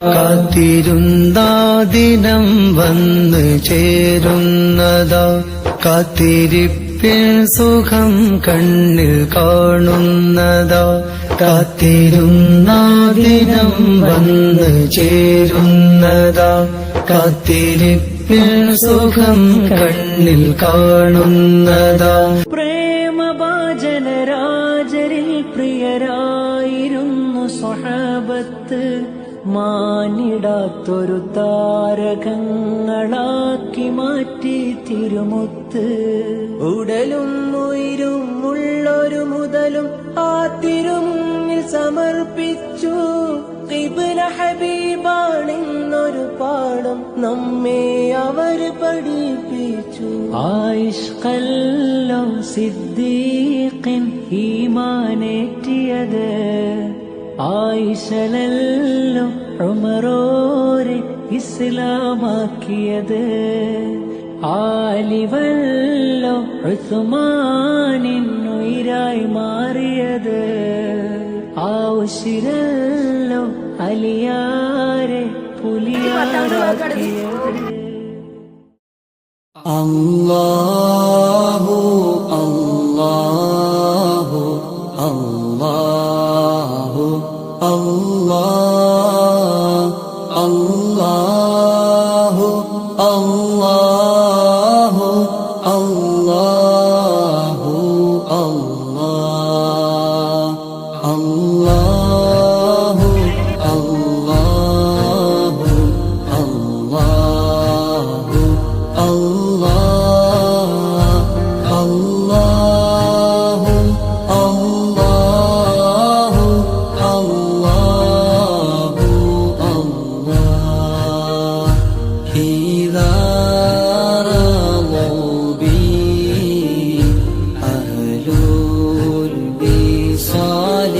കാത്തിരുന്ന ദിനം വന്ന് ചേരുന്നതാ, കാത്തിരിപ്പിൽ സുഖം കണ്ണിൽ കാണുന്നതാ. കാത്തിരുന്ന ദിനം വന്ന് ചേരുന്നതാ, കാത്തിരിപ്പിൽ സുഖം കണ്ണിൽ കാണുന്നതാ. പ്രേമഭാജനരാജരിൽ പ്രിയരായിരുന്നു സ്വഹാബത്ത്, മാനിടാത്തൊരു താരകങ്ങളാക്കി മാറ്റി തിരുമുത്ത്. ഉടലും ഉയരും ഉള്ളൊരു മുതലും ആ തിരുമുന്നിൽ സമർപ്പിച്ചു. ഖിബ്ല ഹബീബാണെന്നൊരു പാഠം നമ്മെ അവർ പഠിപ്പിച്ചു. ആയിഷ്കല്ലോ സിദ്ദീഖിൻ ഈമാനേറ്റിയത്, ആയിഷലല്ലോ ഉമറോരെ ഇസ്ലാമാക്കിയത്, ആലിവല്ലോ ഉസ്മാനിൻ ഉയിരായി മാറിയത്, ആവശ്യരല്ലോ അലിയാരെ പുലിയാറാക്കിയത്. അല്ലാഹു അല്ലാഹു അല്ലാഹു അല്ലാഹു അല്ലാഹു അല്ലാഹു അല്ലാഹു അല്ലാഹു അല്ലാഹു അല്ലാഹു അല്ലാഹു അല്ലാഹു അല്ലാഹു അല്ലാഹു. إذا رضوا بي أهل الوصال